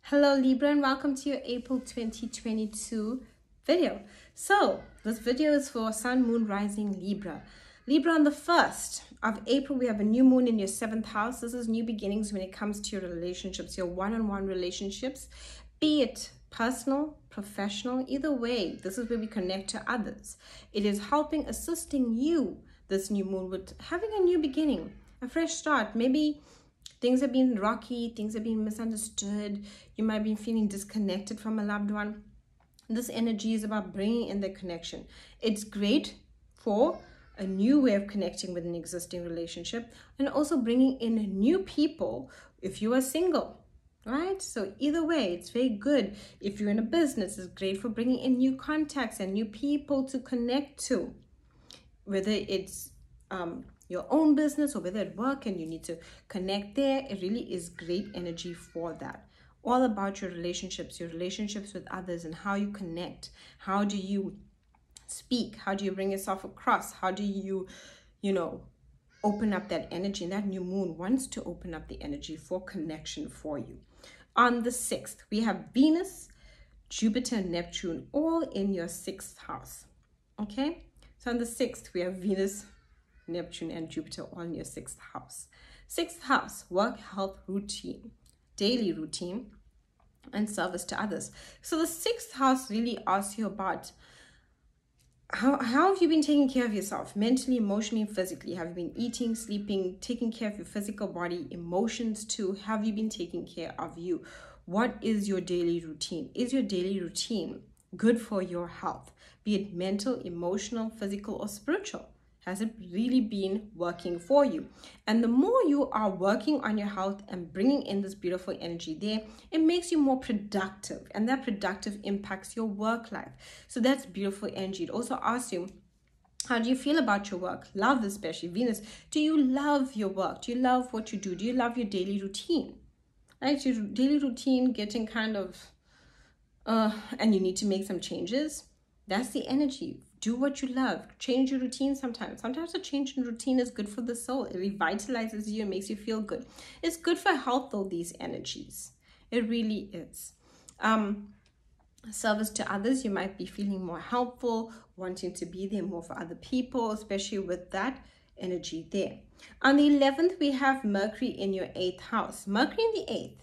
Hello Libra, and welcome to your April 2022 video. So this video is for Sun, Moon, Rising, Libra. Libra, on the 1st of April, we have a new moon in your 7th house. This is new beginnings when it comes to your relationships, your one-on-one relationships, be it personal, professional, either way. This is where we connect to others. It is helping, assisting you, this new moon, with having a new beginning, a fresh start. Maybe things have been rocky, things have been misunderstood. You might be feeling disconnected from a loved one. This energy is about bringing in the connection. It's great for a new way of connecting with an existing relationship, and also bringing in new people if you are single, right? So either way, it's very good. If you're in a business, it's great for bringing in new contacts and new people to connect to, whether it's your own business or whether at work and you need to connect there. It really is great energy for that. All about your relationships with others, and how you connect. How do you speak? How do you bring yourself across? How do you open up that energy? And that new moon wants to open up the energy for connection for you. On the 6th, we have Venus, Jupiter, and Neptune all in your 6th house. Okay, so on the 6th, we have Venus, Neptune, and Jupiter all in your 6th house. 6th house, work, health, routine, daily routine, and service to others. So the 6th house really asks you about how have you been taking care of yourself mentally, emotionally, and physically? Have you been eating, sleeping, taking care of your physical body, emotions too? Have you been taking care of you? What is your daily routine? Is your daily routine good for your health, be it mental, emotional, physical, or spiritual? Has it really been working for you? And the more you are working on your health and bringing in this beautiful energy there, it makes you more productive, and that productive impacts your work life. So that's beautiful energy. It also asks you, how do you feel about your work? Love, especially Venus. Do you love your work? Do you love what you do? Do you love your daily routine? Right? Your daily routine getting kind of, and you need to make some changes. That's the energy. Do what you love. Change your routine sometimes. Sometimes a change in routine is good for the soul. It revitalizes you and makes you feel good. It's good for health, though, these energies. It really is. Service to others. You might be feeling more helpful, wanting to be there more for other people, especially with that energy there. On the 11th, we have Mercury in your 8th house. Mercury in the 8th.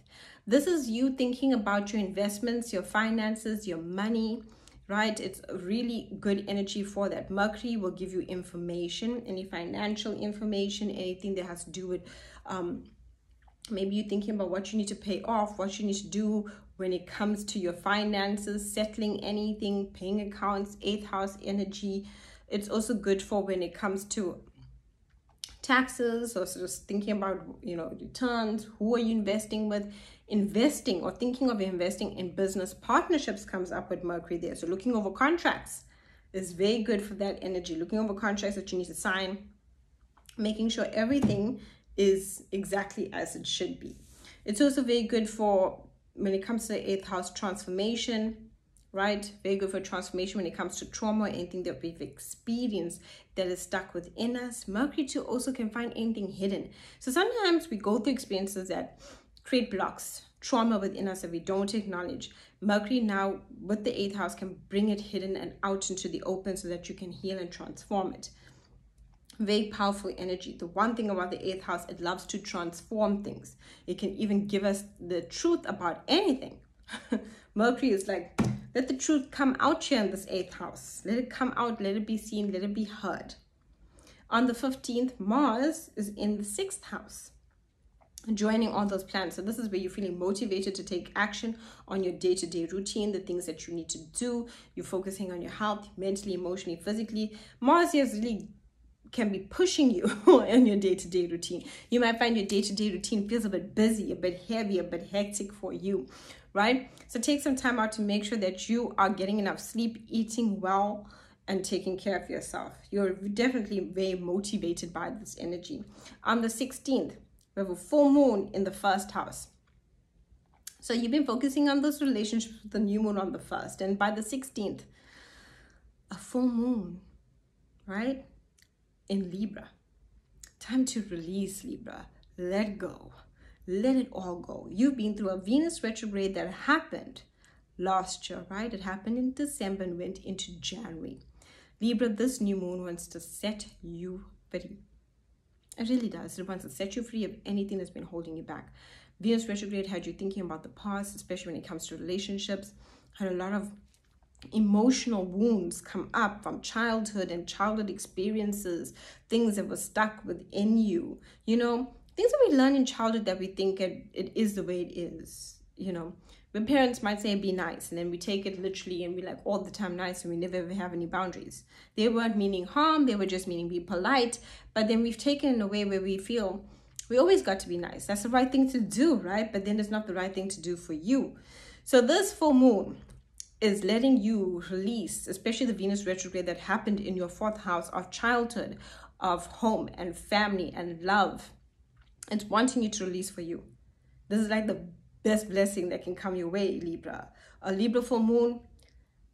This is you thinking about your investments, your finances, your money, right? It's really good energy for that. Mercury will give you information, any financial information, anything that has to do with maybe you're thinking about what you need to pay off, what you need to do when it comes to your finances, settling anything, paying accounts. 8th house energy. It's also good for when it comes to taxes, or just thinking about returns. Who are you investing with? Investing or thinking of investing in business partnerships comes up with Mercury there. So looking over contracts is very good for that energy. Looking over contracts that you need to sign, making sure everything is exactly as it should be. It's also very good for when it comes to the 8th house, transformation, right? Very good for transformation when it comes to trauma, anything that we've experienced that is stuck within us. Mercury too also can find anything hidden. So sometimes we go through experiences that create blocks, trauma within us that we don't acknowledge. Mercury now with the 8th house can bring it hidden and out into the open so that you can heal and transform it. Very powerful energy. The one thing about the 8th house, it loves to transform things. It can even give us the truth about anything. Mercury is like, let the truth come out here in this 8th house. Let it come out, let it be seen, let it be heard. On the 15th, Mars is in the 6th house, joining all those plans. So this is where you're feeling motivated to take action on your day-to-day routine, the things that you need to do. You're focusing on your health, mentally, emotionally, physically. Mars here really can be pushing you in your day-to-day routine. You might find your day-to-day routine feels a bit busy, a bit heavy, a bit hectic for you, right? So take some time out to make sure that you are getting enough sleep, eating well, and taking care of yourself. You're definitely very motivated by this energy. On the 16th, we have a full moon in the 1st house. So you've been focusing on those relationships with the new moon on the 1st. And by the 16th, a full moon, right? In Libra. Time to release, Libra. Let go. Let it all go. You've been through a Venus retrograde that happened last year, right? It happened in December and went into January. Libra, this new moon wants to set you free. It really does. It wants to set you free of anything that's been holding you back. Venus retrograde had you thinking about the past, especially when it comes to relationships. Had a lot of emotional wounds come up from childhood and childhood experiences, things that were stuck within you. You know, things that we learn in childhood that we think it is the way it is. You know, when parents might say be nice, and then we take it literally and we're like all the time nice, and we never ever have any boundaries. They weren't meaning harm, they were just meaning be polite, but then we've taken it in a way where we feel we always got to be nice. That's the right thing to do, right? But then it's not the right thing to do for you. So this full moon is letting you release, especially the Venus retrograde that happened in your 4th house of childhood, of home and family and love. It's wanting you to release for you. This is like the best blessing that can come your way, Libra. A Libra full moon,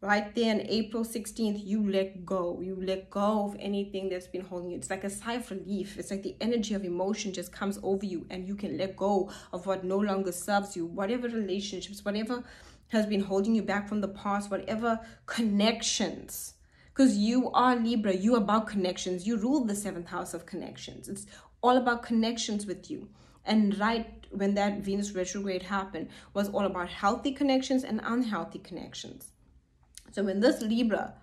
right there on April 16th, you let go. You let go of anything that's been holding you. It's like a sigh of relief. It's like the energy of emotion just comes over you and you can let go of what no longer serves you. Whatever relationships, whatever has been holding you back from the past, whatever connections. Because you are Libra, you are about connections. You rule the 7th house of connections. It's all about connections with you. And right when that Venus retrograde happened was all about healthy connections and unhealthy connections. So when this Libra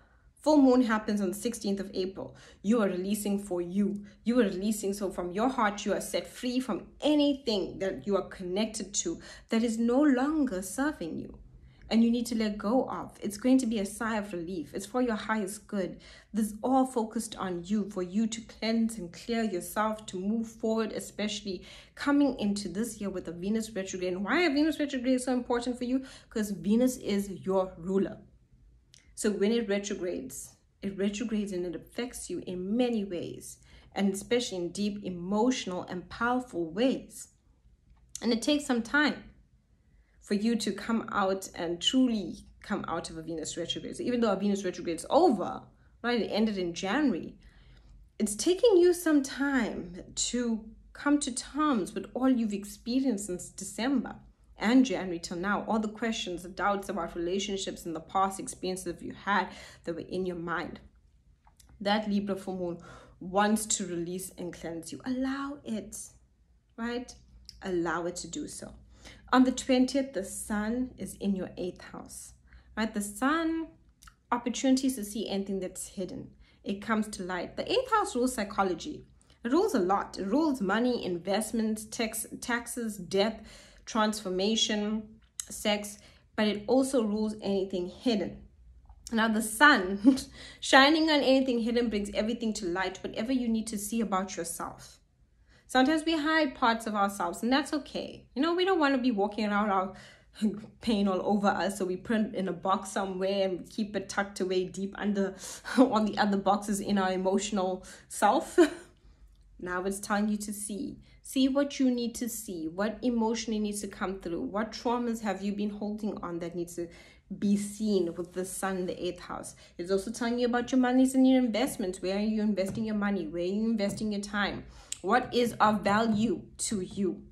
full moon happens on the 16th of April, you are releasing for you. You are releasing, so from your heart, you are set free from anything that you are connected to that is no longer serving you. And you need to let go of. It's going to be a sigh of relief. It's for your highest good. This is all focused on you, for you to cleanse and clear yourself, to move forward, especially coming into this year with a Venus retrograde. And why a Venus retrograde is so important for you? Because Venus is your ruler. So when it retrogrades and it affects you in many ways, and especially in deep emotional and powerful ways. And it takes some time for you to come out and truly come out of a Venus retrograde. So even though a Venus retrograde is over, right, it ended in January, it's taking you some time to come to terms with all you've experienced since December and January till now. All the questions, the doubts about relationships and the past experiences that you had that were in your mind. That Libra full moon wants to release and cleanse you. Allow it, right? Allow it to do so. On the 20th, the sun is in your 8th house, right? The sun, opportunities to see anything that's hidden. It comes to light. The 8th house rules psychology. It rules a lot. It rules money, investments, taxes, death, transformation, sex, but it also rules anything hidden. Now the sun shining on anything hidden brings everything to light, whatever you need to see about yourself. Sometimes we hide parts of ourselves, and that's okay. You know, we don't want to be walking around our pain all over us, so we put it in a box somewhere and keep it tucked away deep under all the other boxes in our emotional self. Now it's telling you to see what you need to see, what emotionally needs to come through, what traumas have you been holding on that needs to be seen with the sun in the 8th house. It's also telling you about your monies and your investments. Where are you investing your money? Where are you investing your time? What is of value to you?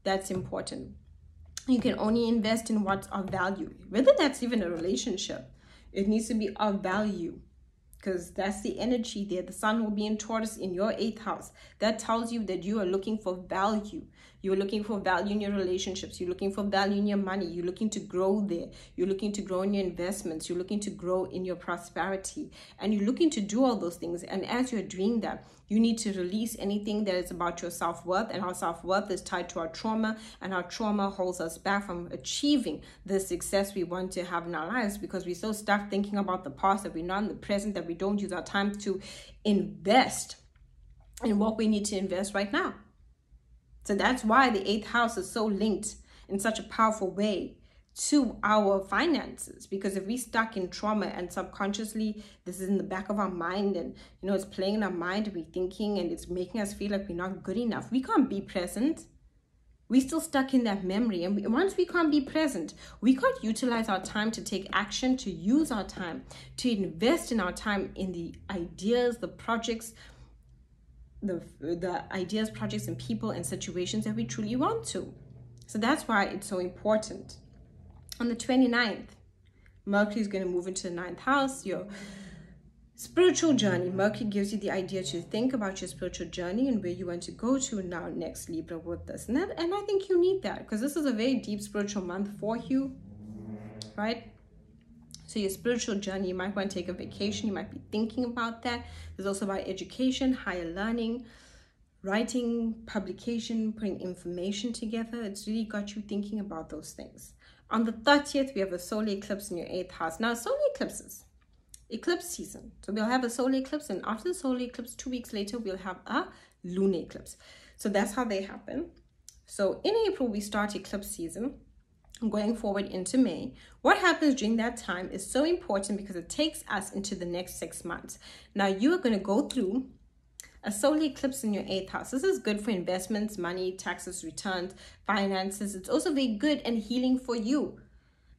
That's important. You can only invest in what's of value, whether that's even a relationship. It needs to be of value, because that's the energy there. The sun will be in Taurus in your 8th house. That tells you that you are looking for value. You're looking for value in your relationships. You're looking for value in your money. You're looking to grow there. You're looking to grow in your investments. You're looking to grow in your prosperity. And you're looking to do all those things. And as you're doing that, you need to release anything that is about your self-worth. And our self-worth is tied to our trauma. And our trauma holds us back from achieving the success we want to have in our lives, because we're so stuck thinking about the past that we're not in the present, that we don't use our time to invest in what we need to invest right now. So that's why the 8th house is so linked in such a powerful way to our finances, because if we're stuck in trauma and subconsciously this is in the back of our mind, and you know it's playing in our mind, we're thinking, and it's making us feel like we're not good enough, we can't be present. We're still stuck in that memory, and once we can't be present, we can't utilize our time to take action, to use our time, to invest in our time in the ideas, the projects, the ideas, projects, and people and situations that we truly want to. So that's why it's so important. On the 29th, Mercury is going to move into the 9th house, your spiritual journey. Mercury gives you the idea to think about your spiritual journey and where you want to go to now next, Libra, with this. And I think you need that, because this is a very deep spiritual month for you, right? So your spiritual journey, you might want to take a vacation. You might be thinking about that. There's also about education, higher learning, writing, publication, putting information together. It's really got you thinking about those things. On the 30th, we have a solar eclipse in your 8th house. Now, solar eclipses, eclipse season. So we'll have a solar eclipse, and after the solar eclipse, 2 weeks later, we'll have a lunar eclipse. So that's how they happen. So in April, we start eclipse season. Going forward into May, what happens during that time is so important because it takes us into the next 6 months. Now, you are going to go through a solar eclipse in your 8th house. This is good for investments, money, taxes, returns, finances. It's also very good and healing for you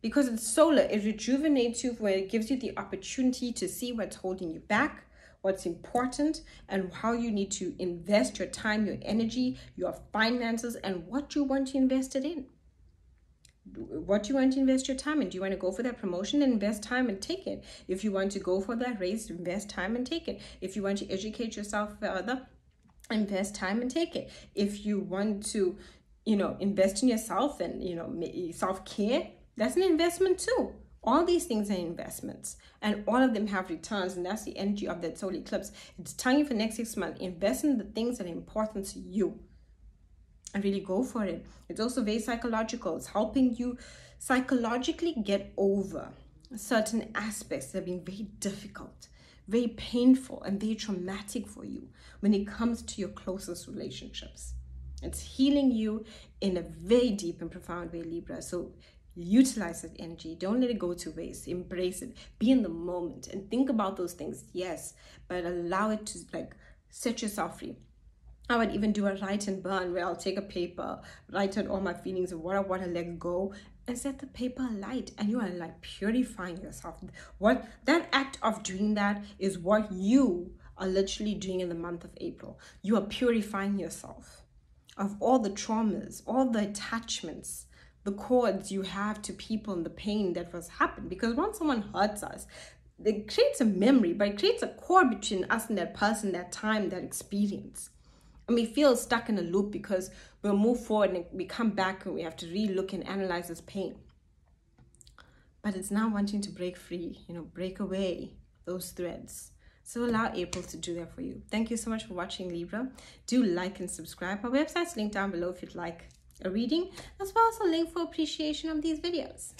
because it's solar. It rejuvenates you, where it gives you the opportunity to see what's holding you back, what's important, and how you need to invest your time, your energy, your finances, and what you want to invest it in. What do you want to invest your time in? Do you want to go for that promotion? And invest time and take it. If you want to go for that raise, invest time and take it. If you want to educate yourself further, invest time and take it. If you want to, invest in yourself and, self-care, that's an investment too. All these things are investments, and all of them have returns, and that's the energy of that solar eclipse. It's telling you for the next 6 months, invest in the things that are important to you. And really go for it. It's also very psychological. It's helping you psychologically get over certain aspects that have been very difficult, very painful, and very traumatic for you when it comes to your closest relationships. It's healing you in a very deep and profound way, Libra. So utilize that energy. Don't let it go to waste. Embrace it. Be in the moment and think about those things, yes, but allow it to set yourself free. I would even do a write and burn, where I'll take a paper, write out all my feelings of what I want to let go, and set the paper alight, and you are purifying yourself. What that act of doing that is what you are literally doing in the month of April. You are purifying yourself of all the traumas, all the attachments, the cords you have to people, and the pain that was happened. Because once someone hurts us, it creates a memory, but it creates a cord between us and that person, that time, that experience. And we feel stuck in a loop because we'll move forward and we come back and we have to re-look and analyze this pain. But it's now wanting to break free, break away those threads. So allow April to do that for you. Thank you so much for watching, Libra. Do like and subscribe. Our website's linked down below if you'd like a reading, as well as a link for appreciation of these videos.